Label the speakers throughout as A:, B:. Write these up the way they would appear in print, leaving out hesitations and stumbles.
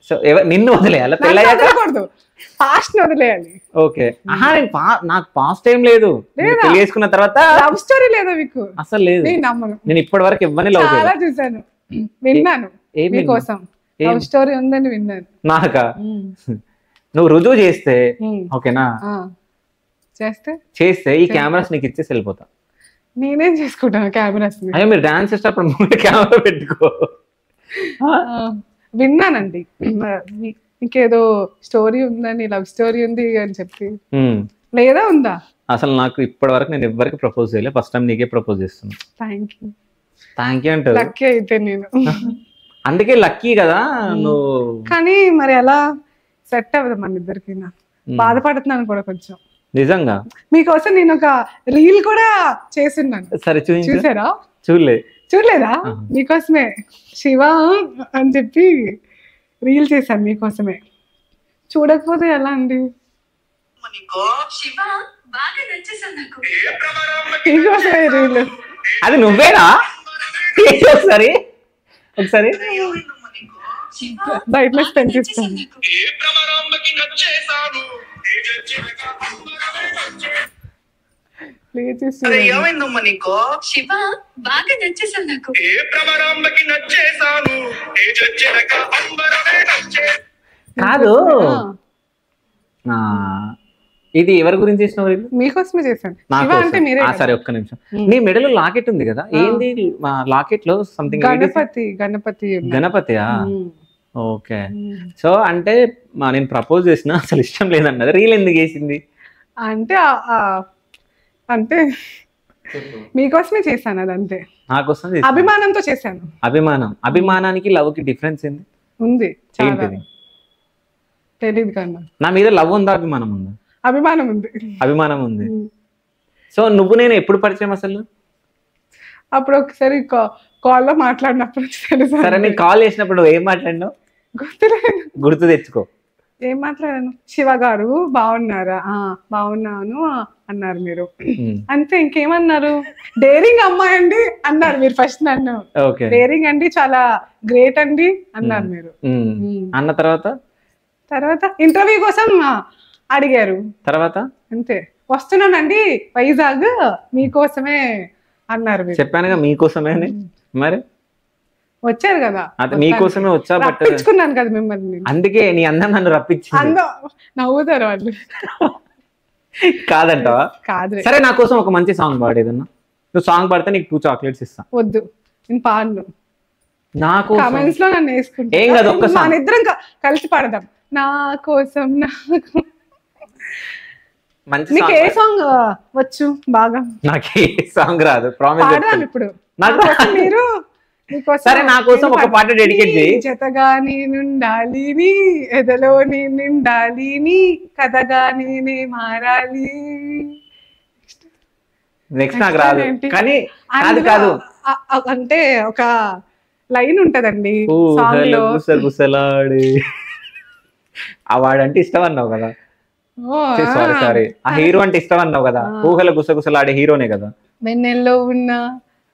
A: So నిన్ను వదిలేయాలి పెళ్ళయ్యాక?
B: పాస్ట్ వదిలేయాలి.
A: ఓకే. నాకు పాస్ట్ ఏం లేదు. పెళ్లి చేసుకున్న తర్వాత
B: లవ్ స్టోరీ లేదా మీకు?
A: అసలు లేదు.
B: నేను నమ్మను.
A: నేను ఇప్పటి వరకు ఎవరిని లవ్ చేయలేదు.
B: చాలా చూసాను, విన్నాను. మీకోసం లవ్ స్టోరీ ఉందని విన్నాను.
A: నాకా? నువ్వు రుజువు చేస్తే ఓకేనా? చేస్తే ఈ కెమెరాస్ నీకు ఇచ్చేసి వెళ్ళిపోతా.
B: నేనేం చేసుకుంటాను కెమెరాస్?
A: అయ్యో మీరు డాన్స్ చేసేటప్పుడు కెమెరా పెట్టుకో.
B: విన్నానండి ఇంకేదో స్టోరీ ఉందని, లవ్ స్టోరీ ఉంది అని చెప్పి. లేదా ఉందా?
A: అసలు నాకు ఇప్పటి వరకు నేను ఎవరికి ప్రపోజ్ చేయలేదు. ఫస్ట్ టైం నీకే ప్రపోజ్ చేస్తున్నా. థ్యాంక్ యూ అంటే
B: లక్కీ అయితే నేను.
A: అందుకే లక్కీ కదా నువ్వు.
B: కానీ మరి ఎలా సెట్ అవ్వదు మన ఇద్దరికి. బాధపడుతున్నాను కూడా కొంచెం.
A: నిజంగా
B: మీకోసం నేను ఒక రీల్ కూడా చేస్తున్నాను.
A: సరే
B: చూసారా? చూడలేదా? మీకోసమే శివ అని చెప్పి రీల్ చేశాను మీకోసమే. చూడకపోతే ఎలా అండి? మీకోసమే రీల్.
A: అది నువ్వేనా? ఒకసారి
B: బ్రైట్నెస్ పెంచిస్తాను.
A: కాదు, ఇది ఎవరి గురించి చేసినావు?
B: మీకోసమే చేశాను.
A: సరే ఒక్క నిమిషం. నీ మెడలో లాకెట్ ఉంది కదా, ఏంది లాకెట్ లో? సంథింగ్ గణపతియా? ఓకే. సో అంటే నేను ప్రపోజ్ చేసిన అసలు ఇష్టం లేదన్నది. రీల్ ఎందుకు వేసింది
B: అంటే మీకోసమే చేశాను. అదంతే,
A: నాకోసం
B: అభిమానంతో చేశాను.
A: అభిమానానికి లవ్ కి డిఫరెన్స్ ఏంది?
B: ఉంది, తెలియదు కన్నా.
A: నా మీద లవ్ ఉందా అభిమానం ఉందా? అభిమానం ఉంది. సో నువ్వు నేను ఎప్పుడు పరిచయం అసలు?
B: అప్పుడు ఒకసారి కాల్లో మాట్లాడినప్పుడు.
A: సరే, నేను కాల్ చేసినప్పుడు ఏం మాట్లాడినావు? గుర్తు తెచ్చుకో.
B: ఏం మాట్లాడాను? శివ గారు బాగున్నారా? బాగున్నాను అన్నారు మీరు. అంతే, ఇంకేమన్నారు? డేరింగ్ అమ్మాయి అండి అన్నారు మీరు ఫస్ట్. నన్ను డేరింగ్ అండి, చాలా గ్రేట్ అండి అన్నారు మీరు.
A: అన్న తర్వాత
B: ఇంటర్వ్యూ కోసం అడిగారు.
A: తర్వాత
B: అంతే, వస్తున్నానండి వైజాగ్ మీకోసమే అన్నారు.
A: చెప్పానుగా మీకోసమే. మరి
B: వచ్చారు కదా,
A: మీకోసమే వచ్చా.
B: రప్పించుకున్నాను కదా మిమ్మల్ని.
A: అందుకే నీ అందం నన్ను రప్పించింది.
B: నవ్వుతారు వాళ్ళు.
A: కాదంటావా?
B: కాదు.
A: సరే, నా కోసం ఒక మంచి సాంగ్ పాడేదన్నా. నువ్వు సాంగ్ పాడితే నీకు 2 చాక్లెట్స్ ఇస్తా.
B: వద్దు, నేను పాడను.
A: నాకు
B: కామెంట్స్ లో నన్ను వేసుకుంటా.
A: ఏం కాదు, ఒక్క సాంగ్
B: మన ఇద్దరం కలిసి పాడదాం. నా కోసం మంచి. నీకు ఏ సాంగ్ వచ్చు బాగా?
A: నాకు ఏ సాంగ్ రాదు, ప్రామిస్.
B: పాడదాం ఇప్పుడు. మీరు
A: సరే, నా కోసం ఒక పాట డెడికేట్ చేయి.
B: జతగా నేనుండాలి, నీ ఎదలో నిండాలి, నీ కథగా నేనే మారాలి.
A: నెక్స్ట్ నాకు రాదు, కానీ కాదు
B: అంటే ఒక లైన్ ఉంటదండి సాంగ్ లో.
A: ఆ వాడంటే ఇష్టం అన్నావు కదా. సారీ, ఆ హీరో అంటే ఇష్టం అన్నావు కదా. ఊహల గుసగుసలాడే హీరోనే కదా.
B: వెన్నెల్లో ఉన్న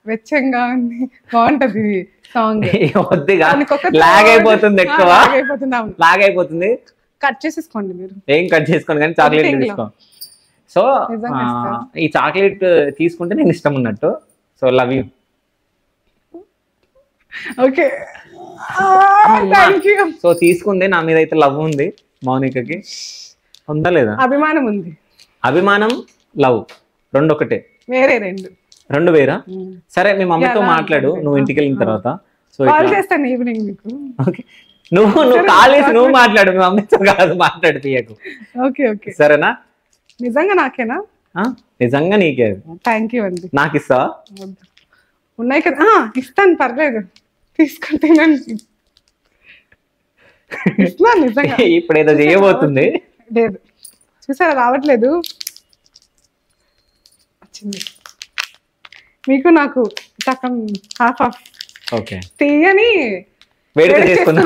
B: వెచ్చంగా ఉంది, బాగుంటది సాంగ్.
A: లాగ్ అయిపోతుంది, ఎక్కువ లాగ్ అయిపోతుంది.
B: కట్ చేసేసుకోండి మీరు.
A: ఏం కట్ చేసుకోండి, కానీ చాక్లెట్ తీసుకో. సో ఈ చాక్లెట్ తీసుకుంటే నేను ఇష్టం ఉన్నట్టు. So love you.
B: Okay,
A: so తీసుకుంది. నా మీద అయితే లవ్ ఉంది, మౌనికకి ఉందా లేదా?
B: అభిమానం ఉంది.
A: అభిమానం, లవ్ రెండు ఒకటే? రెండు వేరా? సరే, మీ మమ్మీతో మాట్లాడు నువ్వు ఇంటికి వెళ్ళిన తర్వాత. సో
B: చేస్తాను ఈవినింగ్ మీకు.
A: ఓకే, నువ్వు కాల్ చేసి నువ్వు మాట్లాడు, మీ మమ్మీతో కాదు, మాట్లాడు తీయకు.
B: ఓకే ఓకే,
A: సరేనా?
B: నిజంగా నాకేనా?
A: నిజంగా నీకే.
B: థ్యాంక్ యూ అండి.
A: నాకు ఇస్తావా?
B: ఉన్నాయి కదా, ఇస్తాను, పర్లేదు, తీసుకుంటే. నిజంగా
A: ఇప్పుడు ఏదో చేయబోతుంది.
B: లేదు, చూసారా, రావట్లేదు. వచ్చింది. మీకు నాకు సగం హాఫ్ ఆఫ్.
A: ఓకే,
B: తీయని
A: వేడుక చేసుకున్నా.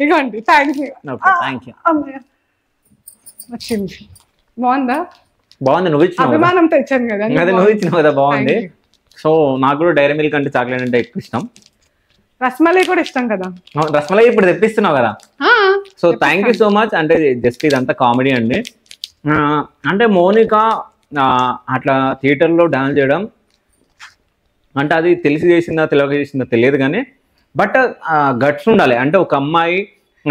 B: ఇగోండి, థ్యాంక్ యూ. వచ్చింది. బాగుందా?
A: బాగుంది. నువ్వు ఇచ్చిన
B: అభిమానంతో ఇచ్చాను కదా.
A: అదే, నువ్వు ఇచ్చినావు కదా, బాగుంది. సో నాకు కూడా డైరీ మిల్క్ అంటే చాక్లెట్ అంటే ఎక్కువ ఇష్టం.
B: రస్మలై కూడా ఇష్టం కదా.
A: రస్మలై ఇప్పుడు తెప్పిస్తున్నావు కదా. So thank you so much. అంటే జస్ట్ ఇదంతా కామెడీ అండి. అంటే మౌనిక అట్లా థియేటర్లో డాన్స్ చేయడం అంటే అది తెలిసి చేసిందా తెలియక చేసిందా తెలియదు కానీ బట్ గట్స్ ఉండాలి. అంటే ఒక అమ్మాయి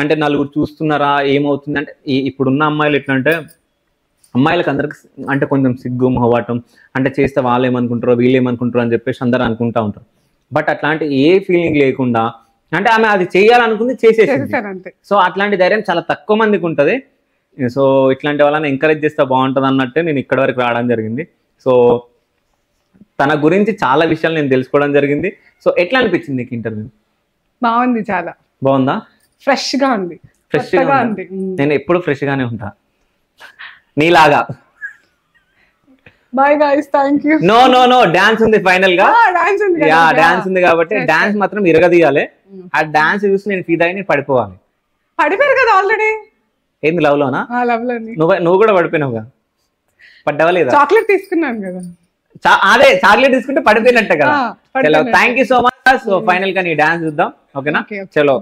A: అంటే నలుగురు చూస్తున్నారా ఏమవుతుంది అంటే ఇప్పుడున్న అమ్మాయిలు ఎట్లా అంటే అమ్మాయిలకు అందరికి అంటే కొంచెం సిగ్గు మొహవాటం అంటే చేస్తే వాళ్ళు ఏమనుకుంటారో వీళ్ళు ఏమనుకుంటారో అని చెప్పేసి అందరూ అనుకుంటా ఉంటారు. బట్ అట్లాంటి ఏ ఫీలింగ్ లేకుండా అంటే ఆమె అది చేయాలనుకుంది చేసేసింది. సో అట్లాంటి ధైర్యం చాలా తక్కువ మందికి ఉంటుంది. సో ఇట్లాంటి వాళ్ళని ఎంకరేజ్ చేస్తే బాగుంటుంది అన్నట్టే నేను ఇక్కడి వరకు రావడం జరిగింది. సో తన గురించి చాలా విషయాలు నేను తెలుసుకోవడం జరిగింది. సో ఎట్లా అనిపించింది నీకు ఇంటర్వ్యూ?
B: బాగుంది, చాలా
A: బాగుందా?
B: ఫ్రెష్ గా ఉంది.
A: నేను ఎప్పుడు ఫ్రెష్ గానే ఉంటా నీలాగా.
B: Bye guys, thank you.
A: No no no dance ఉంది ఫైనల్ గా. డాన్స్ ఉంది కాబట్టి డాన్స్ మాత్రం ఇరగదీయాలి. ఆ డాన్స్ చూసి నేను ఫీదా అయి పడిపోవాలి.
B: పడిపోయారు కదా ఆల్రెడీ.
A: ఏంది లవ్ లోనా?
B: లవ్ లోని
A: నువ్వు కూడా పడిపోయినావుగా. పడ్డావా లేదా?
B: చాక్లెట్ తీసుకున్నాను కదా.
A: అదే చాక్లెట్ తీసుకుంటే పడిపోయినట్టే కదా. చలో thank you so much. So final గా నీ డాన్స్ చూద్దాం, ఓకేనా? చలో.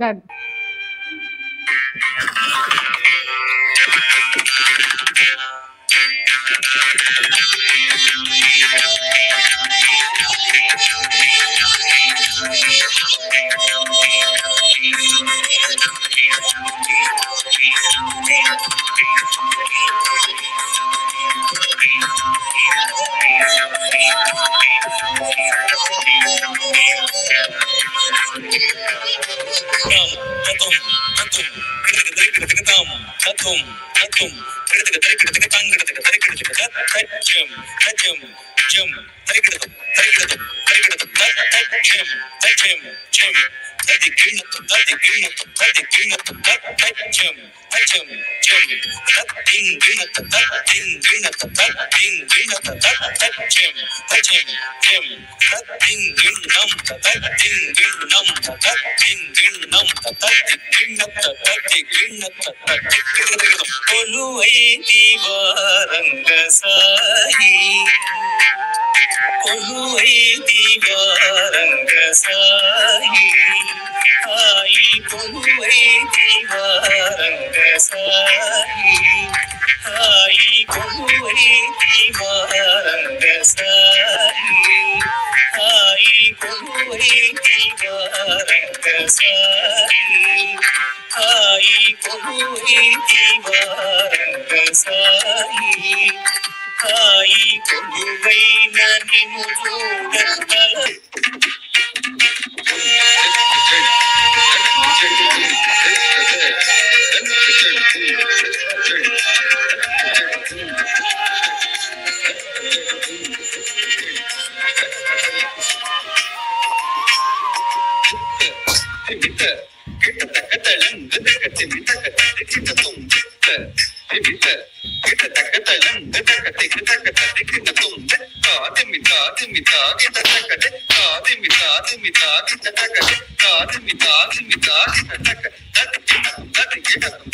C: Thank you.